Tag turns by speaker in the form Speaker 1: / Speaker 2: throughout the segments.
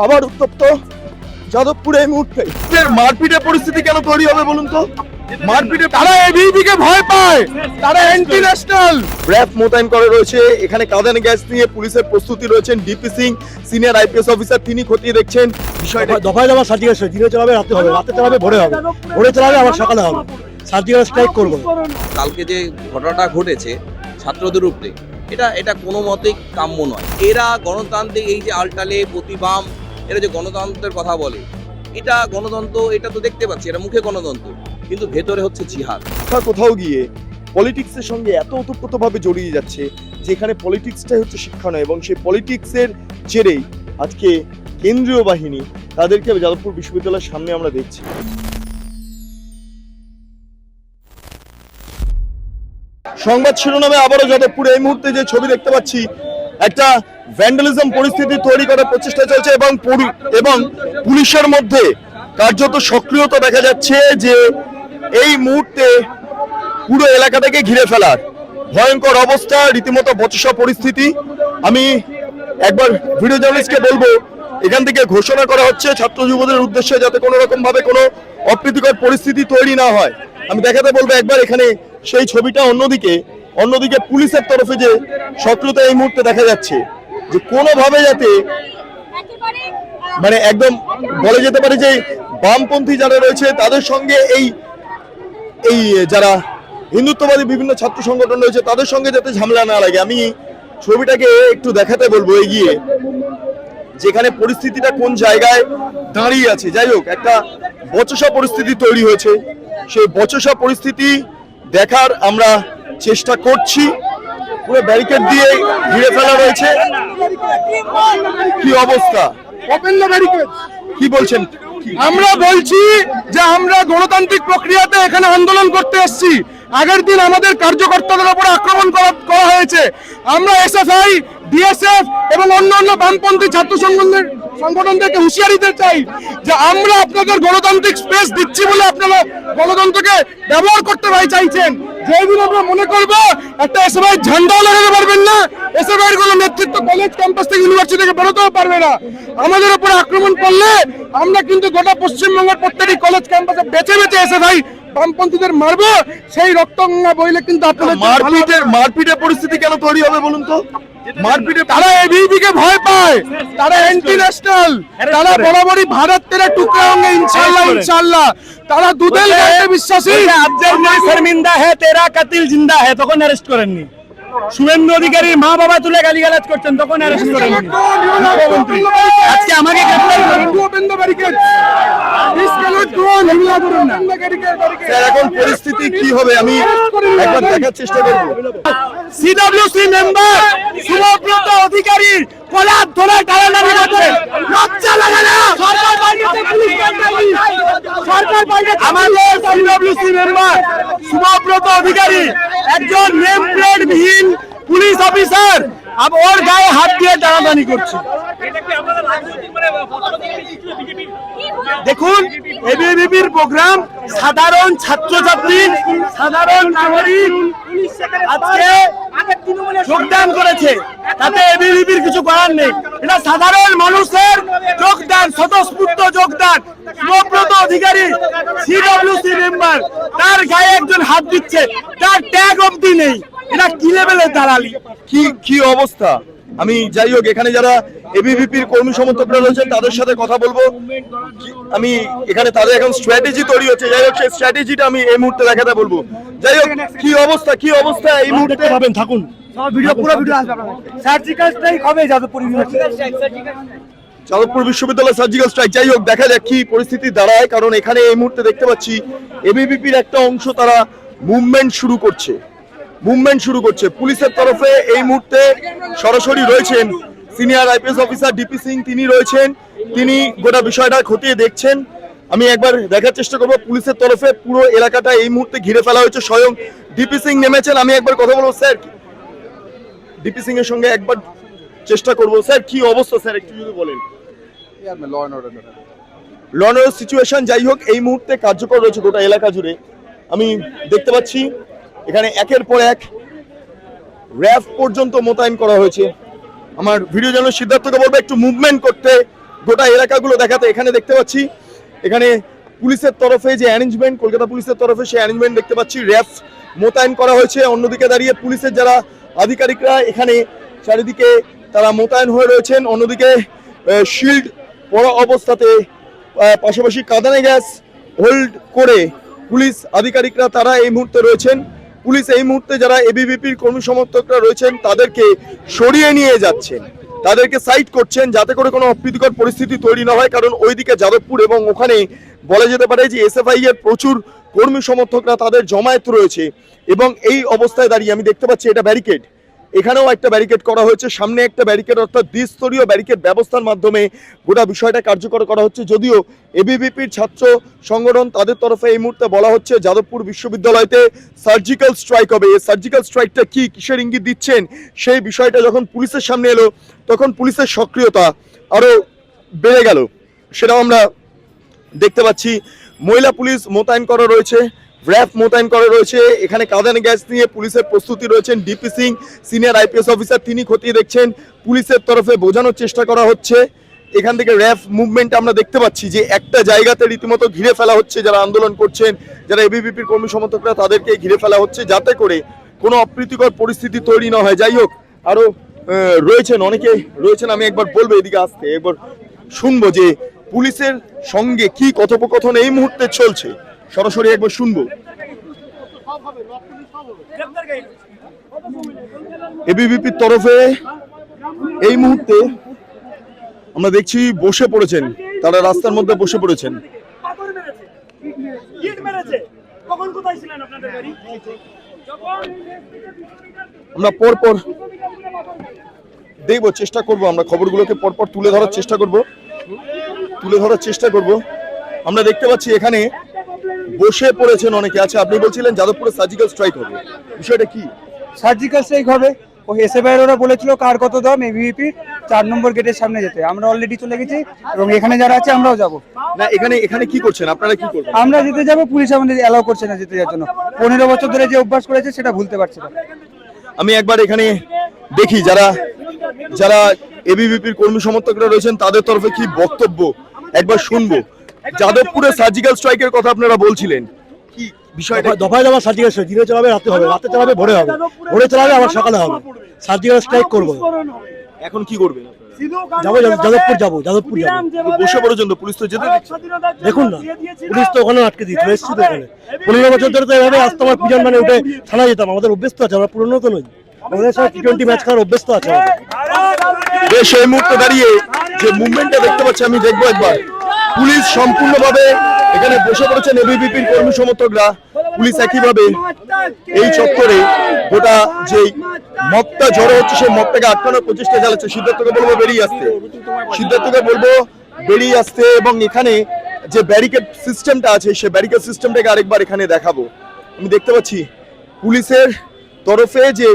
Speaker 1: আবার উত্তপ্ত যাদবপুরে এই মুহূর্তে মারপিটের পরিস্থিতি কেন তৈরি হবে বলুন তো? মারপিটে তারা এবিভিকে ভয় পায়, তারা অ্যান্টি ন্যাশনাল। র‍্যাব মোতায়েন করা রয়েছে এখানে, কাঁদানে গ্যাস নিয়ে পুলিশের প্রস্তুতি রয়েছেন। DP Singh senior IPS officer, তিনি খতিয়ে দেখছেন বিষয়টা।
Speaker 2: দফায় দফা সার্জিক্যাল স্ট্রাইক, দিনে চালাবে রাতে হবে, রাতে চালাবে ভোরে হবে, ভোরে চালাবে আবার সকালে হবে, সার্জিক্যাল স্ট্রাইক করবো।
Speaker 3: কালকে যে ঘটনাটা ঘটেছে ছাত্রদের উপরে, এটা কোনো মতেই কাম্য নয়। এরা গণতান্ত্রিক এই যে আলটালে প্রতিবাম, এরা যে গণতন্ত্রের কথা বলে, এটা গণতন্ত্র, এটা তো দেখতে পাচ্ছি, এটা মুখে গণতন্ত্র, কিন্তু ভেতরে হচ্ছে জিহাদ।
Speaker 1: কোথাও গিয়ে পলিটিক্সের সঙ্গে এত ওতপ্রোতভাবে জড়িয়ে যাচ্ছে যেখানে পলিটিক্সটাই হচ্ছে শিক্ষা নয়, এবং সেই পলিটিক্সের জেরেই আজকে কেন্দ্রীয় বাহিনী তাদেরকে যাদবপুর বিশ্ববিদ্যালয়ের সামনে আমরা দেখছি। সংবাদ শিরোনামে আবারও যাদবপুরে এই মুহূর্তে যে ছবি দেখতে পাচ্ছি, একটা ভ্যান্ডালিজম পরিস্থিতি তৈরি করার প্রচেষ্টা চলছে এবং পুলিশের মধ্যে কার্যত সক্রিয়তা দেখা যাচ্ছে যে এই মুহূর্তে পুরো এলাকাটাকে ঘিরে ফেলার ভয়ঙ্কর অবস্থা, রীতিমতো বচসা পরিস্থিতি। আমি একবার ভিডিও জার্নালিস্টকে বলবো, এখান থেকে ঘোষণা করা হচ্ছে ছাত্র যুবদের উদ্দেশ্যে যাতে কোনো রকম ভাবে কোনো অপ্রীতিকর পরিস্থিতি তৈরি না হয়। আমি দেখাতে বলবো একবার এখানে সেই ছবিটা। অন্যদিকে পুলিশের তরফে যে সক্রিয়তা এই মুহূর্তে দেখা যাচ্ছে, যে কোনোভাবে যাতে মানে একদম বলা যেতে পারে যে বামপন্থী যারা রয়েছে তাদের সঙ্গে এই যারা হিন্দুত্ববাদী বিভিন্ন ছাত্র সংগঠন রয়েছে তাদের সঙ্গে যাতে ঝামেলা না লাগে। আমি ছবিটাকে একটু দেখাতে বলবো এগিয়ে, যেখানে পরিস্থিতিটা কোন জায়গায় দাঁড়িয়ে আছে। যাই হোক, একটা বচসা পরিস্থিতি তৈরি হয়েছে, সেই বচসা পরিস্থিতি দেখার আমরা চেষ্টা করছি। পুরো ব্যারিকেড দিয়ে ঘিরে ফেলা রয়েছে। কি অবস্থা, কি বলছেন?
Speaker 4: আমরা বলছি যে আমরা গণতান্ত্রিক প্রক্রিয়াতে এখানে আন্দোলন করতে এসেছি। আগের দিন আমাদের কার্যকর্তাদের উপর আক্রমণ করা হয়েছে। আমরা এসএফআই, ডিএসএফ এবং অন্যান্য বামপন্থী ছাত্র সংগঠনদেরকে হুঁশিয়ারি দিতে চাই যে আমরা আপনাদের গণতান্ত্রিক স্পেস দিচ্ছি বলে আপনারা গণতন্ত্রকে ব্যবহার করতে চাইছেন। যেদিন আমরা মনে করবো একটা এসএফআই ঝান্ডাও লাগাতে পারবেন না, এসএফআই কোনো নেতৃত্ব কলেজ ক্যাম্পাস থেকে ইউনিভার্সিটি থেকে বেরোতেও পারবে না। আমাদের উপরে আক্রমণ করলে আমরা কিন্তু গোটা পশ্চিমবঙ্গের প্রত্যেকটি কলেজ ক্যাম্পাসে বেছে বেছে এসএফআই বামপন্থীদের মারবো। সেই রক্তগঙ্গা বইলে কিন্তু আপনাদের
Speaker 1: মারপিটের পরিস্থিতি কেন তৈরি হবে বলুন তো? মারপিটে
Speaker 4: তারা এবিভিকে ভয় পায়, তারা অ্যান্টি ন্যাশনাল, তারা বরাবরই ভারতের টুকরা होंगे ইনশাআল্লাহ। তারা দুধেল গায়ে বিশ্বাসী।
Speaker 2: আফজাল নয় শর্মিন্দা হে তেরা কাতিল জিন্দা হে, তখন অ্যারেস্ট করেননি। শুভেন্দু অধিকারীর মা বাবা তুলে গালিগালাজ করছেন, তখন অ্যারেস্ট করেননি। আজকে আমাকে গ্রেফতার করেন।
Speaker 1: এখন পরিস্থিতি কি হবে আমি একবার দেখার চেষ্টা করব।
Speaker 2: সিডব্লিউসি মেম্বার শুভব্রত অধিকারীর কলার ধরে টানাটানি করছে, লজ্জা লাগে না? সরকার বাইরেতে পুলিশ সরকার বাইরে আমাদের সিডব্লিউসি মেম্বার শুভব্রত অধিকারী একজন নেম প্লেট বিহীন পুলিশ অফিসার, ওর গায়ে হাত দিয়ে টানাটানি করছে। দেখুন, এবিভিপির প্রোগ্রাম সাধারণ ছাত্রছাত্রী, সাধারণ নাগরিক আজকে যোগদান করেছে, তাতে এবিভিপির কিছু করার নেই। এটা সাধারণ মানুষের যোগদান, স্বতঃস্ফূর্ত যোগদান। শুভব্রত অধিকারী সিডব্লিউসি মেম্বার, তার গায়ে একজন হাত দিচ্ছে, তার ট্যাগ অবধি নেই। এটা কি লেভেলের দালালি,
Speaker 1: কি অবস্থা। আমি যাই হোক এখানে যারা এবিভিপির কর্মী সমর্থকরা রয়েছেন তাদের সাথে কথা বলবো। আমি এখানে তাদের এখন স্ট্র্যাটেজি তৈরি হচ্ছে, যাই হোক সেই স্ট্র্যাটেজিটা আমি এই মুহূর্তে দেখাতে বলবো। যাই হোক কি অবস্থা এই মুহূর্তে
Speaker 2: পাবেন, থাকুন। পুরো ভিডিও আসবে আপনাদের। সার্জিক্যাল স্ট্রাইক হবে যাদবপুর
Speaker 1: বিশ্ববিদ্যালয় সার্জিক্যাল স্ট্রাইক। যাই হোক দেখা যাক কি পরিস্থিতি দাঁড়ায়, কারণ এখানে এই মুহূর্তে দেখতে পাচ্ছি এবিভিপির একটা অংশ তারা মুভমেন্ট শুরু করছে। পুলিশের তরফে এই মুহূর্তে সরাসরি রয়েছেন senior IPS officer DP Singh, তিনি রয়েছেন, তিনি গোটা বিষয়টা খতিয়ে দেখছেন। আমি একবার দেখার চেষ্টা করবো। পুলিশের তরফে পুরো এলাকাটা এই মুহূর্তে ঘিরে ফেলা হয়েছে, স্বয়ং ডিপি সিং নেমেছেন। আমি একবার কথা বলবো স্যার, ডিপি সিং এর সঙ্গে একবার চেষ্টা করবো। স্যার কি অবস্থা স্যার, একটু যদি বলেন। ল অ্যান্ড অর্ডার সিচুয়েশন যাই হোক এই মুহূর্তে কার্যকর রয়েছে গোটা এলাকা জুড়ে। আমি দেখতে পাচ্ছি এখানে একের পর এক র্যাব পর্যন্ত মোতায়েন করা হয়েছে। আমার ভিডিও জার্নালিস্ট সিদ্ধার্থকে বলবো একটু মুভমেন্ট করতে, গোটা এলাকাগুলো দেখাতে। এখানে দেখতে পাচ্ছি এখানে পুলিশের তরফে যে অ্যারেঞ্জমেন্ট, কলকাতা পুলিশের তরফে সেই অ্যারেঞ্জমেন্ট দেখতে পাচ্ছি। র্যাফ মোতায়েন করা হয়েছে। অন্যদিকে দাঁড়িয়ে পুলিশের যারা আধিকারিকরা এখানে চারিদিকে তারা মোতায়েন হয়ে রয়েছেন। অন্যদিকে শিল্ড পরা অবস্থাতে পাশাপাশি কাঁদানে গ্যাস হোল্ড করে পুলিশ আধিকারিকরা তারা এই মুহূর্তে রয়েছেন। পুলিশ এই মুহূর্তে যারা এবিভিপির কর্মী সমর্থকরা রয়েছেন তাদেরকে সরিয়ে নিয়ে যাচ্ছেন, তাদেরকে সাইড করছেন যাতে করে কোনো অপ্রীতিকর পরিস্থিতি তৈরি না হয়। কারণ ওইদিকে যাদবপুর এবং ওখানে বলা যেতে পারে যে এসএফআই এর প্রচুর কর্মী সমর্থকরা তাদের জমায়েত রয়েছে। এবং এই অবস্থায় দাঁড়িয়ে আমি দেখতে পাচ্ছি এটা ব্যারিকেড, এখানেও একটা ব্যারিকেড করা হয়েছে, সামনে একটা ব্যারিকেড, অর্থাৎ দ্বিস্তরীয় ব্যারিকেড ব্যবস্থার মাধ্যমে গোটা বিষয়টা কার্যকর করা হচ্ছে। যদিও এবিভিপির ছাত্র সংগঠন তাদের তরফে এই মুহূর্তে বলা হচ্ছে যাদবপুর বিশ্ববিদ্যালয়তে সার্জিক্যাল স্ট্রাইক হবে। এই সার্জিক্যাল স্ট্রাইকটা কি, কিসের ইঙ্গিত দিচ্ছেন, সেই বিষয়টা যখন পুলিশের সামনে এলো তখন পুলিশের সক্রিয়তা আরো বেড়ে গেল, সেটাও আমরা দেখতে পাচ্ছি। মহিলা পুলিশ মোতায়েন করা রয়েছে, র্যাফ মোতায়েন করা রয়েছে। এখানে কাঁদানে গ্যাস নিয়ে পুলিশের প্রস্তুতি রয়েছেন। DP Singh senior IPS officer, তিনি খতিয়ে দেখছেন। পুলিশের তরফে বোঝানোর চেষ্টা করা হচ্ছে। এখান থেকে র্যাফ মুভমেন্ট আমরা দেখতে পাচ্ছি যে একটা জায়গাতে রীতিমতো ঘিরে ফেলা হচ্ছে যারা আন্দোলন করছেন, যারা এবিভিপির কর্মী সমর্থকরা, তাদেরকে ঘিরে ফেলা হচ্ছে যাতে করে কোনো অপ্রীতিকর পরিস্থিতি তৈরি না হয়। যাই হোক, আরো রয়েছেন, অনেকে রয়েছেন। আমি একবার বলবো এদিকে আসতে, একবার শুনবো যে পুলিশের সঙ্গে কি কথোপকথন এই মুহূর্তে চলছে, সরাসরি একবার শুনবো। এবিভিপির তরফে এই মুহূর্তে আমরা দেখছি বসে পড়েছেন, তারা রাস্তার মধ্যে বসে পড়েছেন। আমরা পরপর দেখবো, চেষ্টা করবো, আমরা খবরগুলোকে পরপর তুলে ধরার চেষ্টা করব। আমরা দেখতে পাচ্ছি এখানে বসে পড়েছেন অনেকে। আচ্ছা, আপনি বলছিলেন যাদবপুরে সার্জিক্যাল স্ট্রাইক হবে, বিষয়টা কি?
Speaker 5: সার্জিক্যাল স্ট্রাইক হবে। ওই এসএফআই ওরা বলেছিল কার কত দাম এবিভিপি 4 নম্বর গেটের সামনে যেতে, আমরা অলরেডি চলে গেছি এবং এখানে যারা আছে আমরাও যাব।
Speaker 1: না, এখানে কি করছেন আপনারা, কি করবেন?
Speaker 5: আমরা যেতে যাব, পুলিশ আমাদের অ্যালাউ করছে না যেতে যাওয়ার জন্য। 15 বছর ধরে যে অভ্যাস করেছে সেটা ভুলতে পারছে না।
Speaker 1: আমি একবার এখানে দেখি যারা এবিভিপির কর্মী সমর্থকরা রয়েছেন তাদের তরফে কি বক্তব্য একবার শুনবো। যাদবপুরে সার্জিক্যাল স্ট্রাইকের কথা আপনারা বলছিলেন, কি বিষয়টা?
Speaker 6: দফায় দফা সার্জিক্যাল স্ট্রাইক, দিনে চালাবে, রাতে হবে, রাতে চালাবে, ভোরে হবে, ভোরে চালাবে, আবার সকালে হবে। সার্জিক্যাল স্ট্রাইক করবো।
Speaker 1: এখন কি করবেন?
Speaker 6: যাদবপুর যাবো।
Speaker 1: বসে পর্যন্ত পুলিশ তো যেতে দিচ্ছে।
Speaker 6: দেখুন না, পুলিশ তো ওখানে আটকে দিচ্ছে, এসছি তো এখানে। 15 বছর ধরে তো এভাবে আসতে আমার পিজন মানে উঠে থানা যেতাম, আমাদের অভ্যস্ত আছে, আমরা পুরনো তো নই, আমাদের সাথে টি20 ম্যাচ খেলার অভ্যস্ত আছে।
Speaker 1: বেশ, এই মুহূর্তে দাঁড়িয়ে যে মুভমেন্টটা দেখতে পাচ্ছি আমি দেখবো একবার। পুলিশ সম্পূর্ণভাবে এখানে বসে পড়েছেন এবিভিপির কর্মী সমর্থকরা। পুলিশ একইভাবে এই চত্বরে গোটা যে মবটা জড়ো হচ্ছে সেই মবটাকে আটকানোর প্রচেষ্টা চালাচ্ছে। সিদ্ধার্থকে বলবো বেরিয়ে আসতে, এবং এখানে যে ব্যারিকেড সিস্টেমটা আছে সেই ব্যারিকেড সিস্টেমটাকে আরেকবার এখানে দেখাবো। আমি দেখতে পাচ্ছি পুলিশের তরফে যে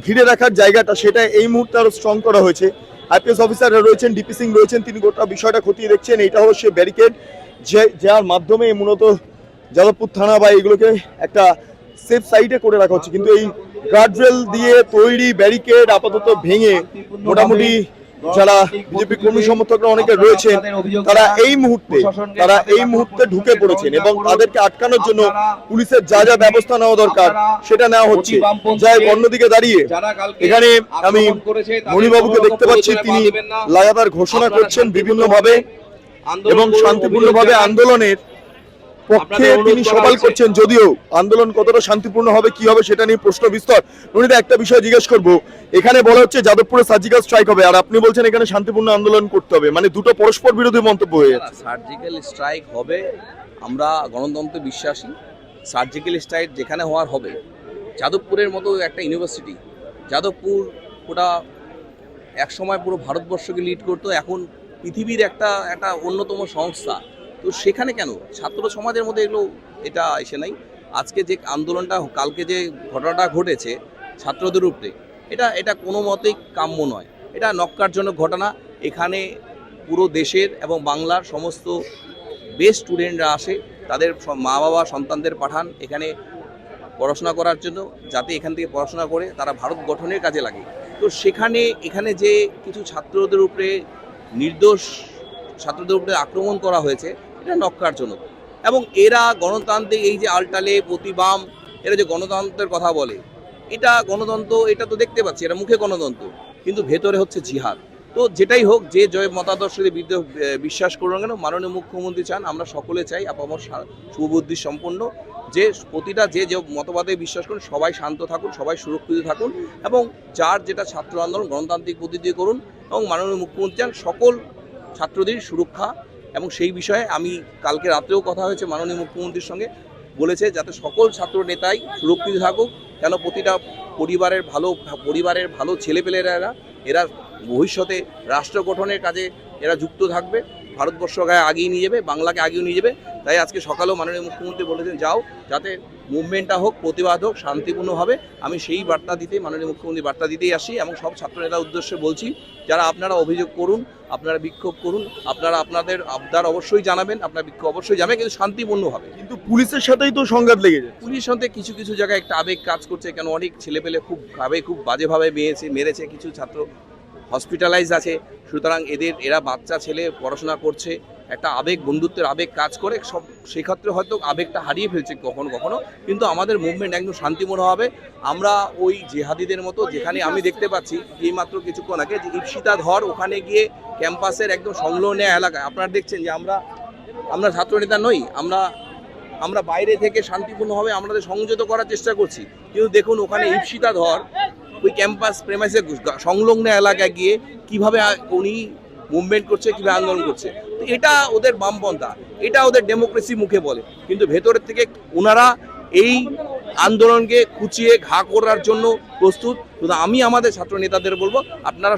Speaker 1: ঘিরে রাখার জায়গাটা সেটা এই মুহূর্তে আরো স্ট্রং করা হয়েছে। আইপিএস অফিসাররা রয়েছেন, ডিপি সিং রয়েছেন, তিনি গোটা বিষয়টা খতিয়ে দেখছেন। এটা হলো সে ব্যারিকেড যার মাধ্যমে মূলত যাদবপুর থানা বা এগুলোকে একটা সেফ সাইডে করে রাখা হচ্ছে। কিন্তু এই গার্ডরেল দিয়ে তৈরি ব্যারিকেড আপাতত ভেঙে মোটামুটি যারা বিজেপি কর্মী সমর্থকরা অনেকে রয়েছেন তারা এই মুহূর্তে ঢুকে পড়েছেন এবং তাদেরকে আটকানোর জন্য পুলিশের যা যা ব্যবস্থা নেওয়া দরকার সেটা নেওয়া হচ্ছে। যাই অন্যদিকে দাঁড়িয়ে এখানে আমি মণিবাবুকে দেখতে পাচ্ছি, তিনি লাগাতার ঘোষণা করছেন বিভিন্নভাবে এবং শান্তিপূর্ণভাবে আন্দোলনের পক্ষে তিনি সওয়াল করছেন। যদিও আন্দোলন কতটা শান্তিপূর্ণ হবে, কি হবে সেটা নিয়ে প্রশ্ন বিস্তর। ননিদা, একটা বিষয় জিজ্ঞেস করব, এখানে বলা হচ্ছে যাদবপুরে সার্জিক্যাল স্ট্রাইক হবে আর আপনি বলছেন এখানে শান্তিপূর্ণ আন্দোলন করতে হবে, মানে দুটো পরস্পর বিরোধী মন্তব্য হয়ে যাচ্ছে।
Speaker 3: সার্জিক্যাল স্ট্রাইক হবে, আমরা গণতন্ত্রে বিশ্বাসী। সার্জিক্যাল স্ট্রাইক যেখানে হওয়ার হবে। যাদবপুরের মতো একটা ইউনিভার্সিটি, যাদবপুর ওটা একসময় পুরো ভারতবর্ষকে লিড করতো, এখন পৃথিবীর একটা অন্যতম সংস্থা। তো সেখানে কেন ছাত্র সমাজের মধ্যে এটা এসে নাই? আজকে যে আন্দোলনটা, কালকে যে ঘটনাটা ঘটেছে ছাত্রদের উপরে, এটা কোনো মতেই কাম্য নয়। এটা নক্কারজনক ঘটনা। এখানে পুরো দেশের এবং বাংলার সমস্ত বেস্ট স্টুডেন্টরা আসে, তাদের মা বাবা সন্তানদের পাঠান এখানে পড়াশোনা করার জন্য, যাতে এখান থেকে পড়াশোনা করে তারা ভারত গঠনের কাজে লাগে। তো এখানে যে কিছু ছাত্রদের উপরে নির্দোষ ছাত্রদের উপরে আক্রমণ করা হয়েছে, এটা নক্কারজনক। এবং এরা গণতান্ত্রিক এই যে আলটালে প্রতিবাম, এরা যে গণতন্ত্রের কথা বলে, এটা গণতন্ত্র, এটা তো দেখতে পাচ্ছি, এটা মুখে গণতন্ত্র, কিন্তু ভেতরে হচ্ছে জিহাদ। তো যেটাই হোক, যে জয় মতাদর্শের বিরুদ্ধে বিশ্বাস করুন কেন, মাননীয় মুখ্যমন্ত্রী চান, আমরা সকলে চাই আপামর সুবুদ্ধি সম্পন্ন, যে প্রতিটা যে মতবাদে বিশ্বাস করুন সবাই শান্ত থাকুন, সবাই সুরক্ষিত থাকুন, এবং যার যেটা ছাত্র আন্দোলন গণতান্ত্রিক পদ্ধতি করুন। এবং মাননীয় মুখ্যমন্ত্রী চান সকল ছাত্রদের সুরক্ষা, এবং সেই বিষয়ে আমি কালকে রাত্রেও কথা হয়েছে মাননীয় মুখ্যমন্ত্রীর সঙ্গে, বলেছে যাতে সকল ছাত্র নেতাই সুরক্ষিত থাকুক, কেন প্রতিটা পরিবারের ভালো ছেলেপেলেরা এরা ভবিষ্যতে রাষ্ট্র গঠনের কাজে এরা যুক্ত থাকবে, ভারতবর্ষকে আগিয়ে নিয়ে যাবে, বাংলাকে আগিয়ে নিয়ে যাবে। তাই আজকে সকালেও মাননীয় মুখ্যমন্ত্রী বলেছেন যাও, যাতে মুভমেন্টটা হোক, প্রতিবাদ হোক শান্তিপূর্ণভাবে। আমি সেই বার্তা দিতে, মাননীয় মুখ্যমন্ত্রী বার্তা দিতেই আসি, এবং সব ছাত্রনেতার উদ্দেশ্যে বলছি, যারা আপনারা অভিযোগ করুন, আপনারা বিক্ষোভ করুন, আপনারা আপনাদের আবদার অবশ্যই জানাবেন, আপনার বিক্ষোভ অবশ্যই জানাবেন, কিন্তু শান্তিপূর্ণভাবে।
Speaker 1: কিন্তু পুলিশের সাথেই তো সংঘাত লেগে যায়।
Speaker 3: পুলিশের সাথে কিছু কিছু জায়গায় একটা আবেগ কাজ করছে, কেন অনেক ছেলেপেলে খুব বাজেভাবে মেরেছে, কিছু ছাত্র হসপিটালাইজ আছে। সুতরাং এরা বাচ্চা ছেলে পড়াশোনা করছে, একটা আবেগ, বন্ধুত্বের আবেগ কাজ করে, সব সেই ক্ষেত্রে হয়তো আবেগটা হারিয়ে ফেলছে কখনো কখনো, কিন্তু আমাদের মুভমেন্ট একদম শান্তিপূর্ণ হবে। আমরা ওই জেহাদিদের মতো, যেখানে আমি দেখতে পাচ্ছি এইমাত্র কিছুক্ষণ আগে যে ইপসিতা ধর, ওখানে গিয়ে ক্যাম্পাসের একদম সংলগ্ন এলাকায় আপনারা দেখছেন যে আমরা ছাত্রনেতা নই, আমরা বাইরে থেকে শান্তিপূর্ণভাবে আমাদের সংযত করার চেষ্টা করছি, কিন্তু দেখুন ওখানে ইপসিতা ধর ওই ক্যাম্পাস প্রেমাইসে সংলগ্ন এলাকায় গিয়ে কিভাবে উনি মুভমেন্ট করছে, কিভাবে আন্দোলন করছে। তো এটা ওদের বামপন্থা, এটা ওদের ডেমোক্রেসি মুখে বলে, কিন্তু ভেতরের থেকে ওনারা এই আন্দোলনকে খুঁচিয়ে ঘা করার জন্য প্রস্তুত। শুধু আমি আমাদের ছাত্র নেতাদের বলবো, আপনারা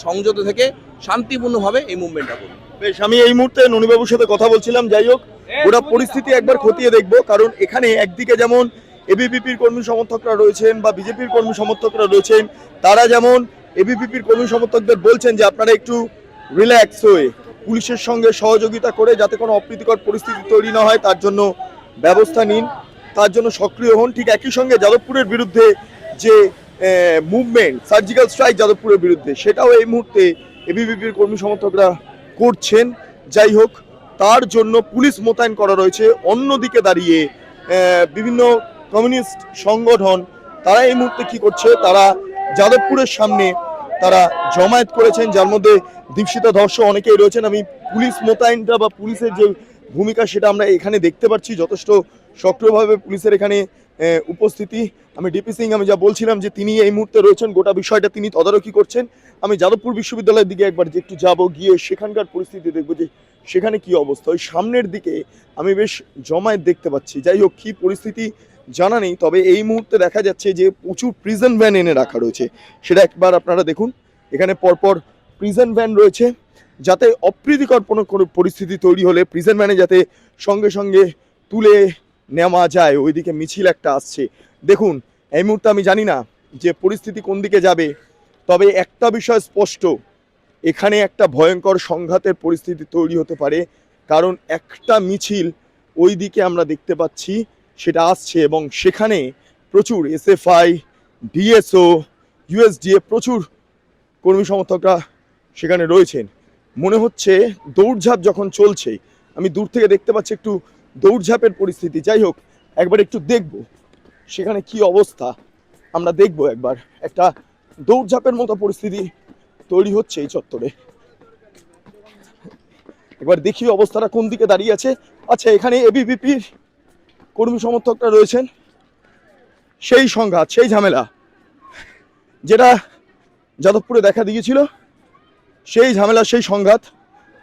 Speaker 3: সংযত থেকে শান্তিপূর্ণভাবে এই মুভমেন্টটা করুন।
Speaker 1: বেশ, আমি এই মুহূর্তে ননিবাবুর সাথে কথা বলছিলাম। যাই হোক, গোটা পরিস্থিতি একবার খতিয়ে দেখবো, কারণ এখানে একদিকে যেমন এবিভিপির কর্মী সমর্থকরা রয়েছেন বা বিজেপির কর্মী সমর্থকরা রয়েছেন, তারা যেমন এবিভিপির কর্মী সমর্থকদের বলছেন যে আপনারা একটু রিল্যাক্স হয়ে পুলিশের সঙ্গে সহযোগিতা করে যাতে কোনো অপ্রীতিকর পরিস্থিতি তৈরি না হয় তার জন্য ব্যবস্থা নিন, তার জন্য সক্রিয় হন। ঠিক একই সঙ্গে যাদবপুরের বিরুদ্ধে যে মুভমেন্ট, সার্জিক্যাল স্ট্রাইক যাদবপুরের বিরুদ্ধে, সেটাও এই মুহূর্তে এবিভিপির কর্মী সমর্থকরা করছেন। যাই হোক, তার জন্য পুলিশ মোতায়েন করা রয়েছে। অন্যদিকে দাঁড়িয়ে বিভিন্ন কমিউনিস্ট সংগঠন তারা এই মুহূর্তে কি করছে, তারা যাদবপুরের সামনে তারা জমায়েত করেছেন, যার মধ্যে দীপশিতা ধর্ষ অনেকেই রয়েছেন। আমি পুলিশ মোতায়েনটা বা পুলিশের যে ভূমিকা সেটা আমরা এখানে দেখতে পাচ্ছি, যথেষ্ট সক্রিয়ভাবে পুলিশের এখানে উপস্থিতি। আমি ডিপি সিং, আমি যা বলছিলাম যে তিনি এই মুহূর্তে রয়েছেন, গোটা বিষয়টা তিনি তদারকি করছেন। আমি যাদবপুর বিশ্ববিদ্যালয়ের দিকে একবার যে একটু যাবো, গিয়ে সেখানকার পরিস্থিতি দেখবো যে সেখানে কি অবস্থা। ওই সামনের দিকে আমি বেশ জমায়েত দেখতে পাচ্ছি। যাই হোক, কি পরিস্থিতি জানা নেই, তবে এই মুহূর্তে দেখা যাচ্ছে যে প্রচুর প্রিজন ভ্যান এনে রাখা রয়েছে। সেটা একবার আপনারা দেখুন, এখানে পরপর প্রিজন ভ্যান রয়েছে, যাতে অপ্রীতিকর কোনো পরিস্থিতি তৈরি হলে প্রিজন ভ্যানে যাতে সঙ্গে সঙ্গে তুলে নেওয়া যায়। ওইদিকে মিছিল একটা আসছে। দেখুন, এই মুহূর্তে আমি জানি না যে পরিস্থিতি কোন দিকে যাবে, তবে একটা বিষয় স্পষ্ট, এখানে একটা ভয়ঙ্কর সংঘাতের পরিস্থিতি তৈরি হতে পারে, কারণ একটা মিছিল ওই দিকে আমরা দেখতে পাচ্ছি সেটা আসছে, এবং সেখানে প্রচুর এসএফআই, ডিএসও, ইউএসডিএ প্রচুর কর্মী সমর্থকরা সেখানে রয়েছেন। মনে হচ্ছে দৌড়ঝাঁপ যখন চলছে, আমি দূর থেকে দেখতে পাচ্ছি একটু দৌড়ঝাঁপের পরিস্থিতি। যাই হোক, একবার একটু দেখব সেখানে কি অবস্থা, আমরা দেখব একবার। একটা দৌড়ঝাঁপের মতো পরিস্থিতি তৈরি হচ্ছে এই চত্বরে। একবার দেখি অবস্থাটা কোন দিকে দাঁড়িয়ে আছে। আচ্ছা, এখানে এবিভিপির কর্মী সমর্থকরা রয়েছেন। সেই সংঘাত, সেই ঝামেলা যেটা যাদবপুরে দেখা দিয়েছিল, সেই ঝামেলা, সেই সংঘাত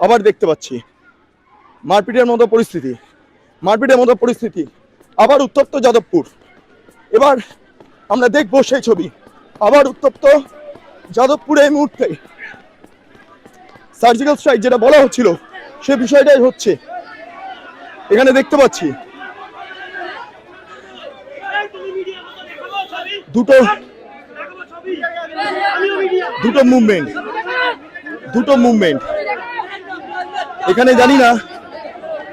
Speaker 1: আবার দেখতে পাচ্ছি। মারপিটের মতো পরিস্থিতি, আবার উত্তপ্ত যাদবপুর। এবার আমরা দেখব সেই ছবি, আবার উত্তপ্ত যাদবপুরে। এই মুহূর্তে সার্জিক্যাল স্ট্রাইক যেটা বলা হচ্ছিল, সে বিষয়টাই হচ্ছে। এখানে দেখতে পাচ্ছি দুটো মুভমেন্ট। এখানে জানি না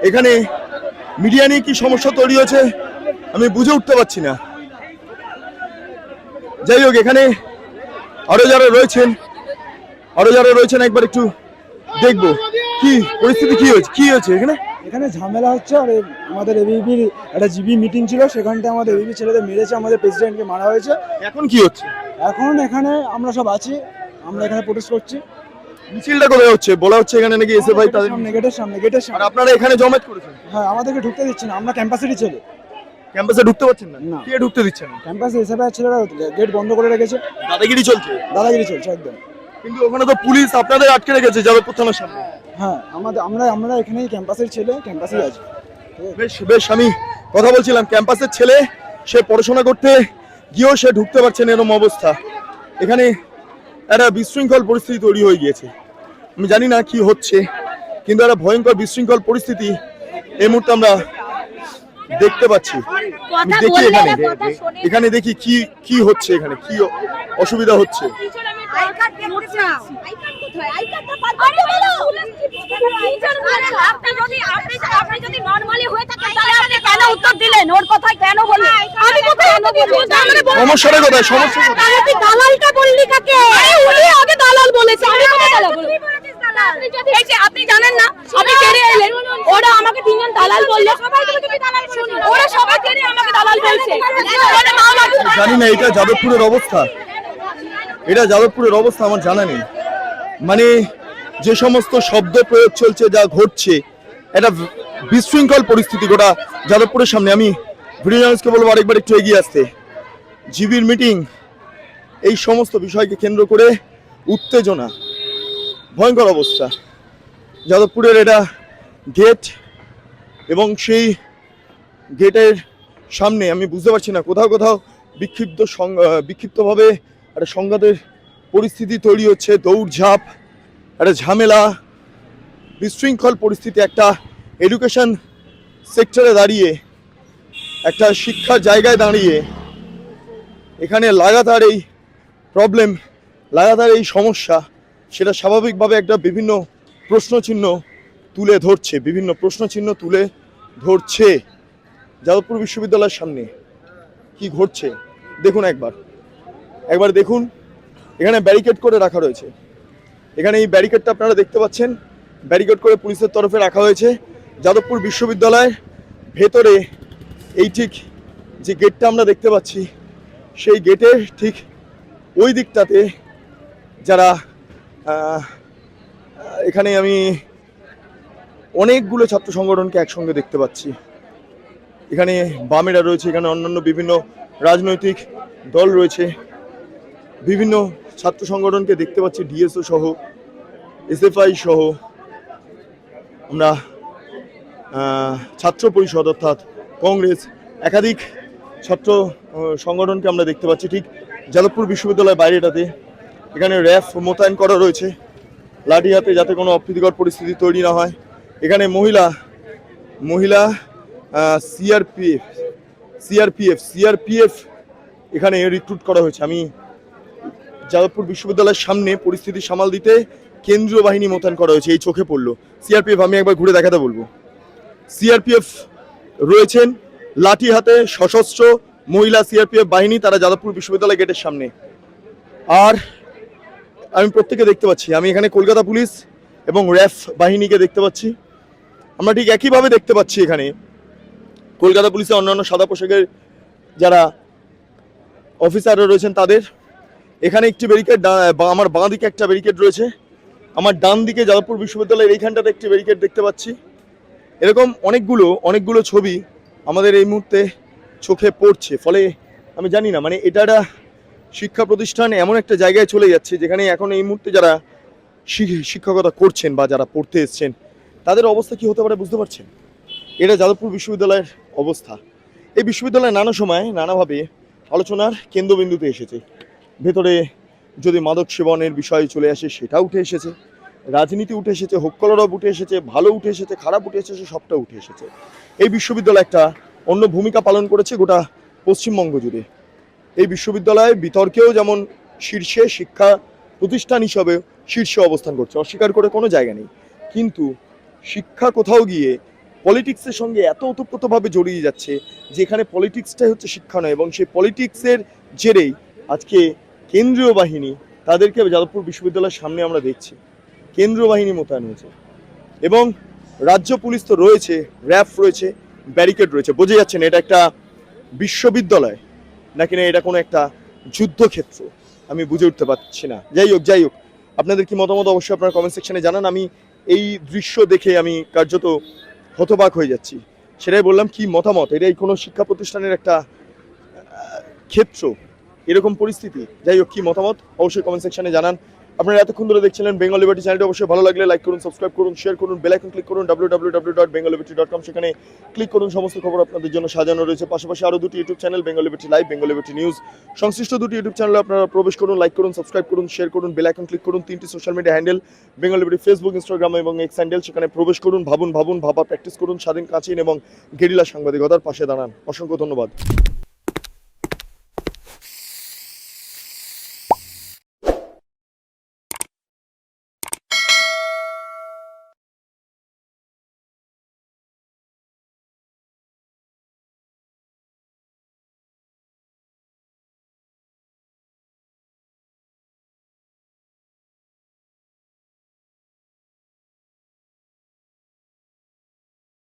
Speaker 1: এখানে মিডিয়া নিয়ে কি সমস্যা তৈরি হয়েছে, আমি বুঝে উঠতে পারছি না। যাই হোক, এখানে আরো যারা রয়েছেন একবার একটু দেখবো। কি পরিস্থিতি কি হয়েছে এখানে?
Speaker 5: এখানে ঝামেলা হচ্ছে, আর আমাদের এবিপির একটা জিবি মিটিং ছিল, সেখানটায় আমাদের এবিপি ছেলেদের মেরেছে, আমাদের প্রেসিডেন্টকে মারা হয়েছে।
Speaker 1: এখন কি হচ্ছে?
Speaker 5: এখন এখানে আমরা সব আছি, আমরা এখানে প্রোটেস্ট করছি।
Speaker 1: মিছিলটা কোথায় হচ্ছে? বলা হচ্ছে এখানে নাকি এসএফআই তাদের।
Speaker 5: গেটের সামনে।
Speaker 1: আর আপনারা এখানে জমায়েত করেছেন?
Speaker 5: হ্যাঁ, আমাদেরকে ঢুকতে দিচ্ছে না, আমরা ক্যাম্পাসেরই ছেলে।
Speaker 1: ক্যাম্পাসে ঢুকতে পারছেন না?
Speaker 5: না।
Speaker 1: কে ঢুকতে দিচ্ছেন না?
Speaker 5: ক্যাম্পাসে এসএফআই ছেলেরা গেট বন্ধ করে রেখেছে,
Speaker 1: দাদাগিরি চলছে।
Speaker 5: দাদাগিরি চলছে একদম।
Speaker 1: কিন্তু ওখানে তো পুলিশ আপনাদের আটকে রেখেছে যাদবপুর থানার সামনে।
Speaker 5: হ্যাঁ, আমরা এখানেই ক্যাম্পাসের ছেলে, ক্যাম্পাসেই আছি।
Speaker 1: বেশ আমি কথা বলছিলাম, ক্যাম্পাসের ছেলে, সে পড়াশোনা করতে গিয়েও সে ঢুকতে পারছে না, এরকম অবস্থা। এখানে একটা বিশৃঙ্খল পরিস্থিতি তৈরি হয়ে গিয়েছে। আমি জানি না কি হচ্ছে, কিন্তু একটা ভয়ঙ্কর বিশৃঙ্খল পরিস্থিতি এই মুহূর্তে আমরা দেখতে পাচ্ছি। আমি দেখি এখানে দেখি কি হচ্ছে, এখানে কি অসুবিধা হচ্ছে। সমস্যাটা কোথায়?
Speaker 7: দালালটা বললি কাকে? উনি আগে দালাল বলেছে, আমি কোথায় দালাল বলবো? আপনি জানেন না, আপনি কেড়ে এলেন, ওরা আমাকে তিনজন দালাল বললো, ওরা সবাই কেড়ে আমাকে দালাল বলছে।
Speaker 1: জানি না এটা যাদবপুরের অবস্থা, আমার জানা নেই। মানে যে সমস্ত শব্দ প্রয়োগ চলছে, যা ঘটছে, এটা বিশৃঙ্খল পরিস্থিতি গোটা যাদবপুরের সামনে। আমি ভিডিও জার্নালিস্টকে বলবো আরেকবার একটু এগিয়ে আসতে। জিবির মিটিং, এই সমস্ত বিষয়কে কেন্দ্র করে উত্তেজনা, ভয়ঙ্কর অবস্থা। যাদবপুরের এটা গেট, এবং সেই গেটের সামনে আমি বুঝতে পারছি না, কোথাও বিক্ষিপ্তভাবে একটা সংঘাতের পরিস্থিতি তৈরি হচ্ছে, দৌড়ঝাঁপ, একটা ঝামেলা, বিশৃঙ্খল পরিস্থিতি। একটা এডুকেশন সেক্টরে দাঁড়িয়ে, একটা শিক্ষার জায়গায় দাঁড়িয়ে এখানে লাগাতার এই প্রবলেম, লাগাতার এই সমস্যা, সেটা স্বাভাবিকভাবে একটা বিভিন্ন প্রশ্নচিহ্ন তুলে ধরছে। যাদবপুর বিশ্ববিদ্যালয়ের সামনে কি ঘটছে দেখুন, একবার দেখুন। এখানে ব্যারিকেড করে রাখা রয়েছে, এখানে এই ব্যারিকেডটা আপনারা দেখতে পাচ্ছেন, ব্যারিকেড করে পুলিশের তরফে রাখা হয়েছে। যাদবপুর বিশ্ববিদ্যালয়ের ভেতরে এই ঠিক যে গেটটা আমরা দেখতে পাচ্ছি, সেই গেটের ঠিক ওই দিকটাতে যারা এখানে আমি অনেকগুলো ছাত্র সংগঠনকে একসঙ্গে দেখতে পাচ্ছি। এখানে বামেরা রয়েছে, এখানে অন্যান্য বিভিন্ন রাজনৈতিক দল রয়েছে, বিভিন্ন ছাত্র সংগঠনকে দেখতে পাচ্ছি, ডিএসও সহ, এসএফআই সহ, আমরা ছাত্র পরিষদ অর্থাৎ কংগ্রেস, একাধিক ছাত্র সংগঠনকে আমরা দেখতে পাচ্ছি ঠিক যাদবপুর বিশ্ববিদ্যালয়ের বাইরেটাতে। এখানে র্যাফ মোতায়েন করা রয়েছে লাঠি হাতে, যাতে কোনো অপ্রীতিকর পরিস্থিতি তৈরি না হয়। এখানে মহিলা সিআরপিএফ এখানে রিক্রুট করা হয়েছে। আমি যাদবপুর বিশ্ববিদ্যালয়ের সামনে পরিস্থিতি সামাল দিতে কেন্দ্রীয় বাহিনী মোতায়েন করা হয়েছে, এই চোখে পড়লো। সিআরপিএফ আমি একবার ঘুরে দেখাতে বলবো। সিআরপিএফ রয়েছেন লাঠি হাতে, সশস্ত্র মহিলা সিআরপিএফ বাহিনী, তারা যাদবপুর বিশ্ববিদ্যালয় গেটের সামনে। আর আমি প্রত্যেকে দেখতে পাচ্ছি, আমি এখানে কলকাতা পুলিশ এবং র্যাফ বাহিনীকে দেখতে পাচ্ছি। আমরা ঠিক একইভাবে দেখতে পাচ্ছি এখানে কলকাতা পুলিশের অন্যান্য সাদা পোশাকের যারা অফিসাররা রয়েছেন তাদের। এখানে একটি ব্যারিকেড, আমার বাঁ দিকে একটা ব্যারিকেড রয়েছে, আমার ডান দিকে যাদবপুর বিশ্ববিদ্যালয়ের এইখানটাতে একটি ব্যারিকেড দেখতে পাচ্ছি। এরকম অনেকগুলো ছবি আমাদের এই মুহূর্তে চোখে পড়ছে। ফলে আমি জানি না, মানে এটা একটা শিক্ষা প্রতিষ্ঠান এমন একটা জায়গায় চলে যাচ্ছে যেখানে এখন এই মুহূর্তে যারা শিক্ষকতা করছেন বা যারা পড়তে এসছেন তাদের অবস্থা কি হতে পারে বুঝতে পারছেন? এটা যাদবপুর বিশ্ববিদ্যালয়ের অবস্থা। এই বিশ্ববিদ্যালয় নানা সময় নানাভাবে আলোচনার কেন্দ্রবিন্দুতে এসেছে। ভেতরে যদি মাদক সেবনের বিষয় চলে আসে সেটা উঠে এসেছে, রাজনীতি উঠে এসেছে, হোক-কলরব উঠে এসেছে, ভালো উঠে এসেছে, খারাপ উঠে এসেছে, সবটা উঠে এসেছে। এই বিশ্ববিদ্যালয় একটা অন্য ভূমিকা পালন করেছে গোটা পশ্চিমবঙ্গ জুড়ে। এই বিশ্ববিদ্যালয় বিতর্কেও যেমন শীর্ষে, শিক্ষা প্রতিষ্ঠান হিসাবে শীর্ষে অবস্থান করছে, অস্বীকার করে কোনো জায়গা নেই। কিন্তু শিক্ষা কোথাও গিয়ে পলিটিক্সের সঙ্গে এত ওতপ্রোতভাবে জড়িয়ে যাচ্ছে যে এখানে পলিটিক্সটাই হচ্ছে শিক্ষা নয়, এবং সেই পলিটিক্সের জেরেই আজকে কেন্দ্রীয় বাহিনী তাদেরকে যাদবপুর বিশ্ববিদ্যালয়ের সামনে আমরা দেখছি কেন্দ্রীয় বাহিনী মোতায়েন হয়েছে। এবং রাজ্য পুলিশ তো রয়েছে, র্যাব রয়েছে, ব্যারিকেড রয়েছে, বোঝা যাচ্ছে না এটা একটা বিশ্ববিদ্যালয় নাকি না এটা কোনো একটা যুদ্ধক্ষেত্র, আমি বুঝে উঠতে পারছি না। যাই হোক, আপনাদের কি মতামত অবশ্যই আপনারা কমেন্ট সেকশনে জানান। আমি এই দৃশ্য দেখে আমি কার্যত হতবাক হয়ে যাচ্ছি। সেটাই বললাম, কি মতামত, এটাই কোনো শিক্ষা প্রতিষ্ঠানের একটা ক্ষেত্র, এরকম পরিস্থিতি? যাই হোক, কি মতামত অবশ্যই কমেন্ট সেকশনে জানান। আপনারা এতক্ষণ ধরে দেখছিলেন বেঙ্গল লিবার্টি চ্যানেলটি, অবশ্যই ভালো লাগলে লাইক করুন, সাবস্ক্রাইব করুন, শেয়ার করুন, বেল আইকন ক্লিক করুন, www.bengalliberty.com, সেখানে ক্লিক করুন, সমস্ত খবর আপনাদের জন্য সাজানো রয়েছে। পাশাপাশি আরও দুটি YouTube channel, Bengal liberty live, Bengal liberty news, সংশ্লিষ্ট দুটি ইউটিউব চ্যানেলে আপনারা প্রবেশ করুন, লাইক করুন, সাবস্ক্রাইব করুন, শেয়ার করুন, বেল আইকন ক্লিক করুন। 3টি social media handle, Bengal liberty Facebook, Instagram এবং এক্স হ্যান্ডেল, সেখানে প্রবেশ করুন, ভাবা প্র্যাকটিস করুন, স্বাধীন কাঁচিন এবং গেরিলা সাংবাদিকতার পাশে দাঁড়ান। অসংখ্য ধন্যবাদ।